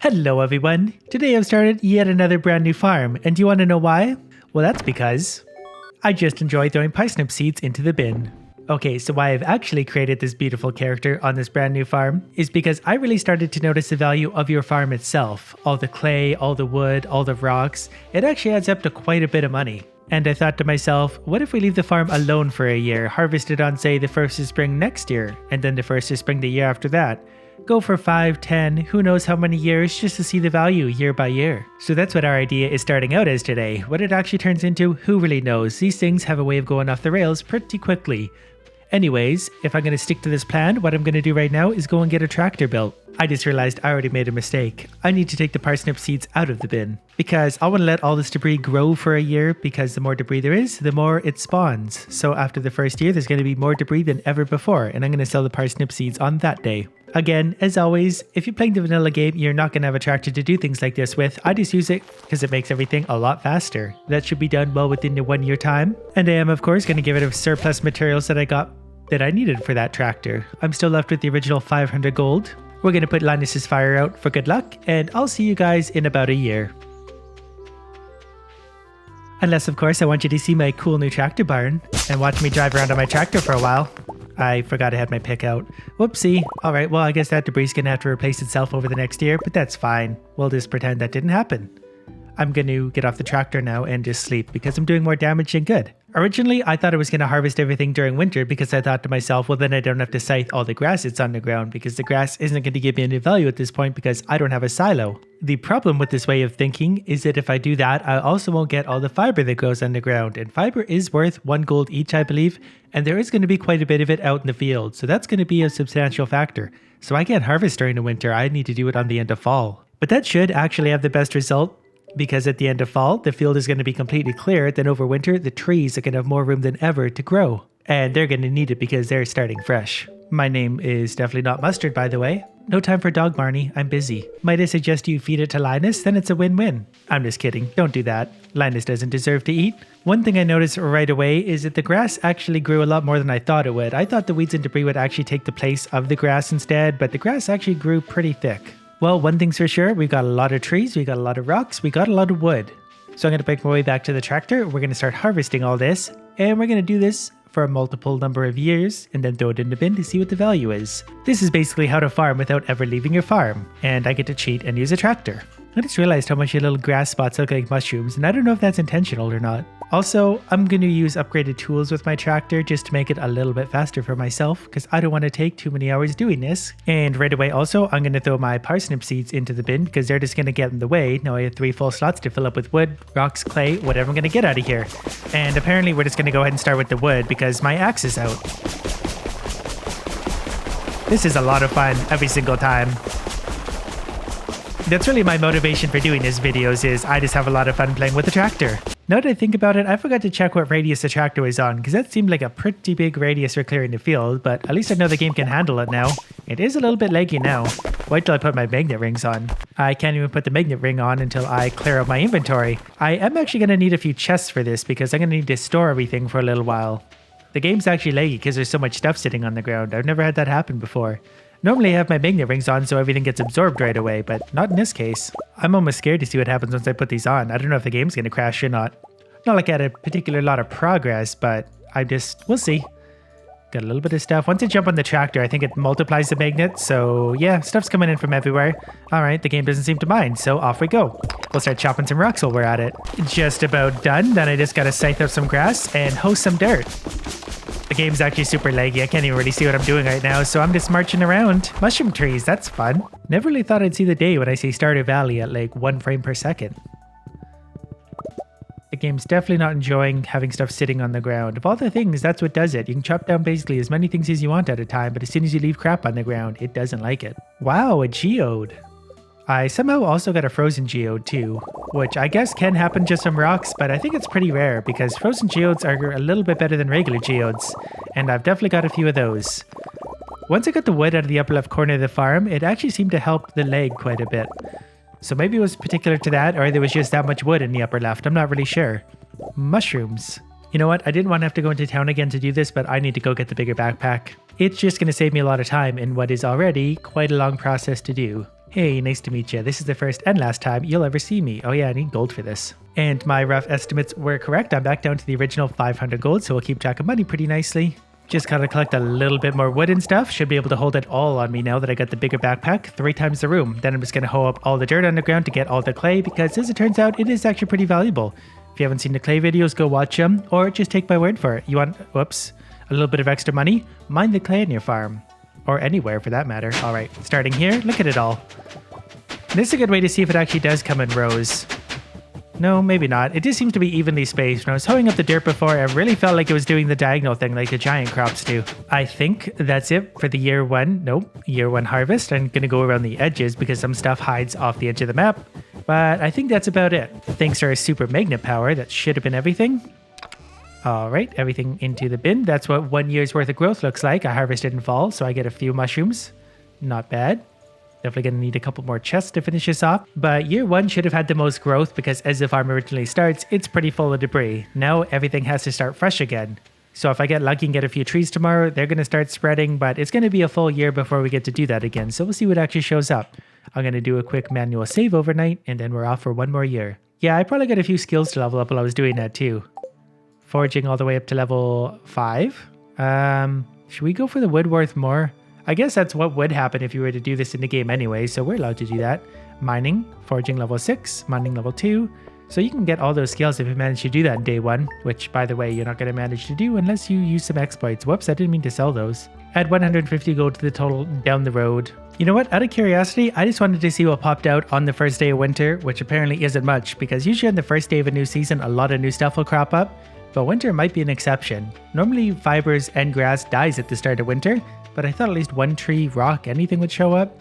Hello everyone! Today I've started yet another brand new farm, and do you want to know why? Well, that's because I just enjoy throwing parsnip seeds into the bin. Okay, so why I've actually created this beautiful character on this brand new farm is because I really started to notice the value of your farm itself. All the clay, all the wood, all the rocks, it actually adds up to quite a bit of money. And I thought to myself, what if we leave the farm alone for a year, harvest it on say the 1st of spring next year, and then the 1st of spring the year after that. Go for 5, 10, who knows how many years just to see the value year by year. So that's what our idea is starting out as today. What it actually turns into, who really knows? These things have a way of going off the rails pretty quickly. Anyways, if I'm going to stick to this plan, what I'm going to do right now is go and get a tractor built. I just realized I already made a mistake. I need to take the parsnip seeds out of the bin because I want to let all this debris grow for a year, because the more debris there is, the more it spawns. So after the first year, there's going to be more debris than ever before, and I'm going to sell the parsnip seeds on that day. Again, as always, if you're playing the vanilla game, you're not going to have a tractor to do things like this with. I just use it because it makes everything a lot faster. That should be done well within the 1 year time. And I am, of course, going to get rid of surplus materials that I got that I needed for that tractor. I'm still left with the original 500 gold. We're going to put Linus's fire out for good luck, and I'll see you guys in about a year. Unless, of course, I want you to see my cool new tractor barn and watch me drive around on my tractor for a while. I forgot I had my pick out. Whoopsie. Alright, well, I guess that debris is going to have to replace itself over the next year, but that's fine. We'll just pretend that didn't happen. I'm going to get off the tractor now and just sleep because I'm doing more damage than good. Originally, I thought I was going to harvest everything during winter because I thought to myself, well, then I don't have to scythe all the grass that's on the ground because the grass isn't going to give me any value at this point because I don't have a silo. The problem with this way of thinking is that if I do that, I also won't get all the fiber that grows on the ground, and fiber is worth 1 gold each, I believe, and there is going to be quite a bit of it out in the field, so that's going to be a substantial factor. So I can't harvest during the winter, I need to do it on the end of fall. But that should actually have the best result, because at the end of fall, the field is going to be completely clear, then over winter, the trees are going to have more room than ever to grow. And they're going to need it because they're starting fresh. My name is definitely not Mustard, by the way. No time for dog, Marnie. I'm busy. Might I suggest you feed it to Linus? Then it's a win-win. I'm just kidding. Don't do that. Linus doesn't deserve to eat. One thing I noticed right away is that the grass actually grew a lot more than I thought it would. I thought the weeds and debris would actually take the place of the grass instead, but the grass actually grew pretty thick. Well, one thing's for sure, we got a lot of trees, we got a lot of rocks, we got a lot of wood. So I'm going to make my way back to the tractor, we're going to start harvesting all this, and we're going to do this for a multiple number of years, and then throw it in the bin to see what the value is. This is basically how to farm without ever leaving your farm, and I get to cheat and use a tractor. I just realized how much your little grass spots look like mushrooms, and I don't know if that's intentional or not. Also, I'm going to use upgraded tools with my tractor just to make it a little bit faster for myself, because I don't want to take too many hours doing this. And right away also, I'm going to throw my parsnip seeds into the bin, because they're just going to get in the way. Now I have 3 full slots to fill up with wood, rocks, clay, whatever I'm going to get out of here. And apparently we're just going to go ahead and start with the wood, because my axe is out. This is a lot of fun every single time. That's really my motivation for doing these videos, is I just have a lot of fun playing with the tractor. Now that I think about it, I forgot to check what radius the tractor was on, because that seemed like a pretty big radius for clearing the field, but at least I know the game can handle it now. It is a little bit laggy now. Wait till I put my magnet rings on. I can't even put the magnet ring on until I clear out my inventory. I am actually going to need a few chests for this, because I'm going to need to store everything for a little while. The game's actually laggy because there's so much stuff sitting on the ground. I've never had that happen before. Normally I have my magnet rings on so everything gets absorbed right away, but not in this case. I'm almost scared to see what happens once I put these on. I don't know if the game's going to crash or not. Not like I had a particular lot of progress, but we'll see. Got a little bit of stuff. Once I jump on the tractor, I think it multiplies the magnet, so yeah, stuff's coming in from everywhere. Alright, the game doesn't seem to mind, so off we go. We'll start chopping some rocks while we're at it. Just about done, then I just gotta scythe up some grass and hoe some dirt. The game's actually super laggy, I can't even really see what I'm doing right now, so I'm just marching around. Mushroom trees, that's fun. Never really thought I'd see the day when I see Stardew Valley at like 1 frame per second. The game's definitely not enjoying having stuff sitting on the ground. Of all the things, that's what does it. You can chop down basically as many things as you want at a time, but as soon as you leave crap on the ground, it doesn't like it. Wow, a geode. I somehow also got a frozen geode too, which I guess can happen just from rocks, but I think it's pretty rare because frozen geodes are a little bit better than regular geodes, and I've definitely got a few of those. Once I got the wood out of the upper left corner of the farm, it actually seemed to help the lag quite a bit. So maybe it was particular to that, or there was just that much wood in the upper left, I'm not really sure. Mushrooms. You know what, I didn't want to have to go into town again to do this, but I need to go get the bigger backpack. It's just going to save me a lot of time in what is already quite a long process to do. Hey, nice to meet you. This is the first and last time you'll ever see me. Oh yeah, I need gold for this. And my rough estimates were correct. I'm back down to the original 500 gold, so we'll keep track of money pretty nicely. Just gotta collect a little bit more wood and stuff. Should be able to hold it all on me now that I got the bigger backpack, 3 times the room. Then I'm just gonna hoe up all the dirt underground to get all the clay, because as it turns out, it is actually pretty valuable. If you haven't seen the clay videos, go watch them, or just take my word for it. You want, whoops, a little bit of extra money? Mine the clay in your farm. Or anywhere for that matter. All right, starting here, look at it all. This is a good way to see if it actually does come in rows. No, maybe not. It just seems to be evenly spaced. When I was hoeing up the dirt before, I really felt like it was doing the diagonal thing like the giant crops do. I think that's it for the year one harvest. I'm going to go around the edges because some stuff hides off the edge of the map. But I think that's about it. Thanks to our super magnet power, that should have been everything. All right, everything into the bin. That's what 1 year's worth of growth looks like. I harvested in fall, so I get a few mushrooms. Not bad. Definitely going to need a couple more chests to finish this off. But year one should have had the most growth because as the farm originally starts, it's pretty full of debris. Now everything has to start fresh again. So if I get lucky and get a few trees tomorrow, they're going to start spreading, but it's going to be a full year before we get to do that again. So we'll see what actually shows up. I'm going to do a quick manual save overnight, and then we're off for 1 more year. Yeah, I probably got a few skills to level up while I was doing that too. Foraging all the way up to level 5. Should we go for the wood worth more? I guess that's what would happen if you were to do this in the game anyway, so we're allowed to do that. Mining, foraging level 6, mining level 2. So you can get all those skills if you manage to do that in day 1, which by the way, you're not going to manage to do unless you use some exploits. Whoops, I didn't mean to sell those. Add 150 gold to the total down the road. You know what, out of curiosity, I just wanted to see what popped out on the first day of winter, which apparently isn't much, because usually on the first day of a new season, a lot of new stuff will crop up. But winter might be an exception. Normally fibers and grass dies at the start of winter, but I thought at least 1 tree, rock, anything would show up.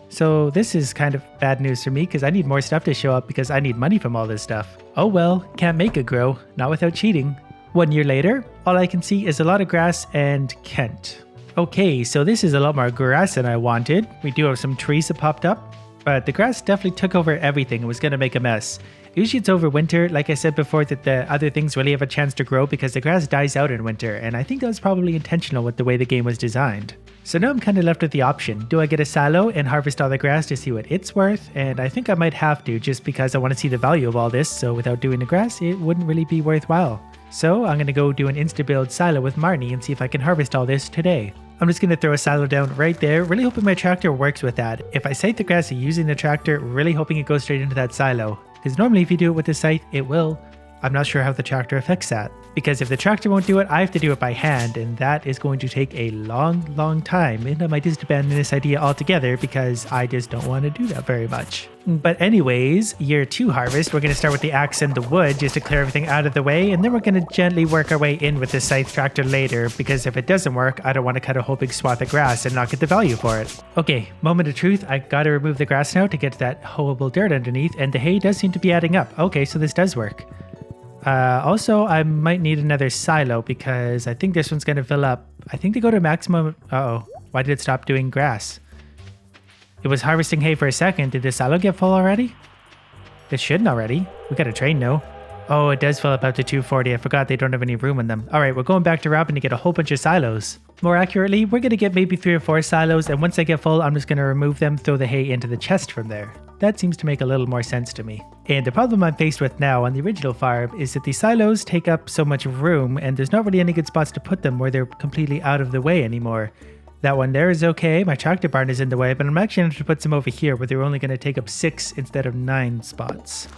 So this is kind of bad news for me because I need more stuff to show up because I need money from all this stuff. Oh well, can't make it grow, not without cheating. 1 year later, all I can see is a lot of grass and Kent. Okay, so this is a lot more grass than I wanted. We do have some trees that popped up, but the grass definitely took over everything and was going to make a mess. Usually it's over winter, like I said before, that the other things really have a chance to grow because the grass dies out in winter, and I think that was probably intentional with the way the game was designed. So now I'm kind of left with the option. Do I get a silo and harvest all the grass to see what it's worth? And I think I might have to just because I want to see the value of all this, so without doing the grass, it wouldn't really be worthwhile. So I'm going to go do an insta-build silo with Marnie and see if I can harvest all this today. I'm just going to throw a silo down right there, really hoping my tractor works with that. If I scythe the grass using the tractor, really hoping it goes straight into that silo. Because normally if you do it with the scythe, it will. I'm not sure how the tractor affects that. Because if the tractor won't do it, I have to do it by hand, and that is going to take a long time. And I might just abandon this idea altogether because I just don't want to do that very much. But anyways, year 2 harvest, we're going to start with the axe and the wood just to clear everything out of the way, and then we're going to gently work our way in with the scythe tractor later, because if it doesn't work, I don't want to cut a whole big swath of grass and not get the value for it. Okay, moment of truth, I got to remove the grass now to get that hoeable dirt underneath, and the hay does seem to be adding up. Okay, so this does work. Also, I might need another silo because I think this one's going to fill up. I think they go to maximum. Uh-oh. Why did it stop doing grass? It was harvesting hay for a second. Did the silo get full already? It shouldn't already. We got a train now. Oh, it does fill up to 240. I forgot they don't have any room in them. All right, we're going back to Robin to get a whole bunch of silos. More accurately, we're going to get maybe 3 or 4 silos, and once they get full, I'm just going to remove them, throw the hay into the chest from there. That seems to make a little more sense to me. And the problem I'm faced with now on the original farm is that the silos take up so much room, and there's not really any good spots to put them where they're completely out of the way anymore. That one there is okay, my tractor barn is in the way, but I'm actually going to put some over here where they're only going to take up 6 instead of 9 spots.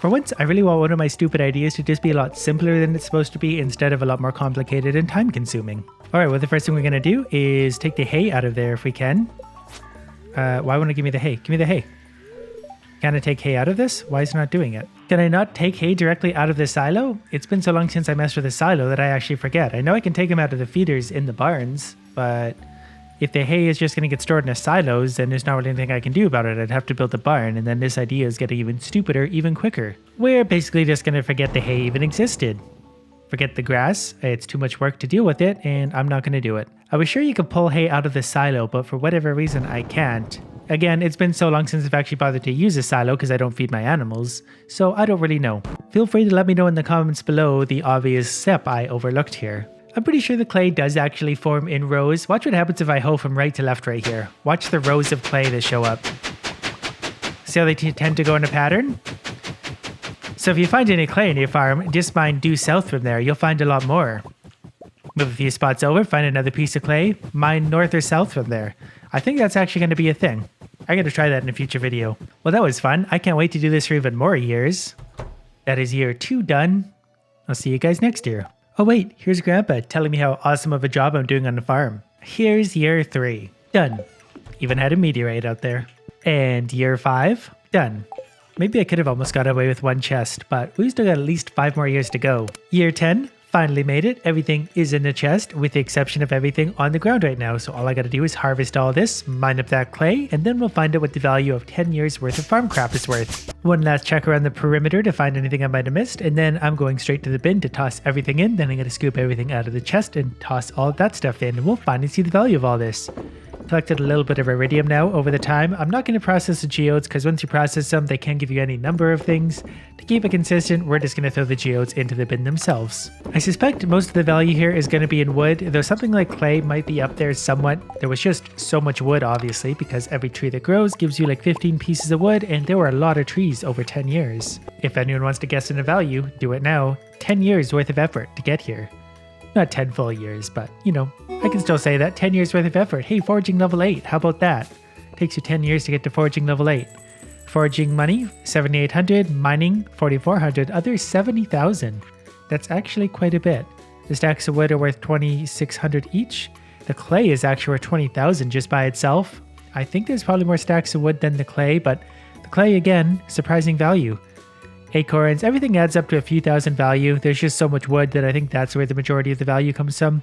For once, I really want one of my stupid ideas to just be a lot simpler than it's supposed to be instead of a lot more complicated and time consuming. Alright, well the first thing we're going to do is take the hay out of there if we can. Why won't it give me the hay? Give me the hay. Can I take hay out of this? Why is it not doing it? Can I not take hay directly out of the silo? It's been so long since I messed with the silo that I actually forget. I know I can take them out of the feeders in the barns, but if the hay is just going to get stored in the silos, then there's not really anything I can do about it. I'd have to build a barn, and then this idea is getting even stupider, even quicker. We're basically just going to forget the hay even existed. Forget the grass, it's too much work to deal with it, and I'm not going to do it. I was sure you could pull hay out of the silo, but for whatever reason I can't. Again, it's been so long since I've actually bothered to use a silo because I don't feed my animals, so I don't really know. Feel free to let me know in the comments below the obvious step I overlooked here. I'm pretty sure the clay does actually form in rows. Watch what happens if I hoe from right to left right here. Watch the rows of clay that show up. See how they tend to go in a pattern? So if you find any clay in your farm, just mine due south from there. You'll find a lot more. Move a few spots over, find another piece of clay, mine north or south from there. I think that's actually going to be a thing. I'm going to try that in a future video. Well, that was fun. I can't wait to do this for even more years. That is year 2 done. I'll see you guys next year. Oh wait, here's Grandpa telling me how awesome of a job I'm doing on the farm. Here's year 3. Done. Even had a meteorite out there. And year 5. Done. Maybe I could have almost got away with 1 chest, but we've still got at least 5 more years to go. Year 10. Finally made it. Everything is in the chest with the exception of everything on the ground right now. So all I got to do is harvest all this, mine up that clay, and then we'll find out what the value of 10 years worth of farm crop is worth. One last check around the perimeter to find anything I might have missed, and then I'm going straight to the bin to toss everything in. Then I'm going to scoop everything out of the chest and toss all of that stuff in, and we'll finally see the value of all this. Collected a little bit of iridium now over the time. I'm not going to process the geodes because once you process them, they can give you any number of things. To keep it consistent, we're just going to throw the geodes into the bin themselves. I suspect most of the value here is going to be in wood, though something like clay might be up there somewhat. There was just so much wood, obviously, because every tree that grows gives you like 15 pieces of wood, and there were a lot of trees over 10 years. If anyone wants to guess in a value, do it now. 10 years worth of effort to get here. Not 10 full years, but, you know, I can still say that. 10 years worth of effort. Hey, foraging level 8. How about that? Takes you 10 years to get to foraging level 8. Foraging money, 7,800. Mining, 4,400. Others, 70,000. That's actually quite a bit. The stacks of wood are worth 2,600 each. The clay is actually worth 20,000 just by itself. I think there's probably more stacks of wood than the clay, but the clay, again, surprising value. Acorns, everything adds up to a few thousand value. There's just so much wood that I think that's where the majority of the value comes from.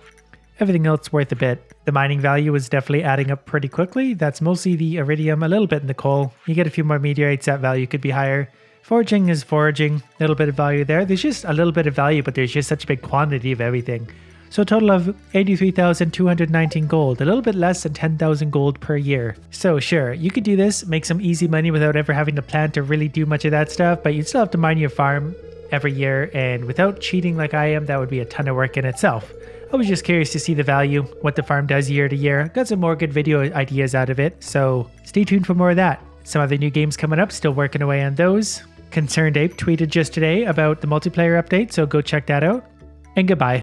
Everything else worth a bit. The mining value is definitely adding up pretty quickly. That's mostly the iridium, a little bit in the coal. You get a few more meteorites, that value could be higher. Foraging is foraging, a little bit of value there. There's just a little bit of value, but there's just such a big quantity of everything. So a total of 83,219 gold, a little bit less than 10,000 gold per year. So sure, you could do this, make some easy money without ever having to plant or really do much of that stuff, but you'd still have to mine your farm every year, and without cheating like I am, that would be a ton of work in itself. I was just curious to see the value, what the farm does year to year. Got some more good video ideas out of it, so stay tuned for more of that. Some other new games coming up, still working away on those. Concerned Ape tweeted just today about the multiplayer update, so go check that out. And goodbye.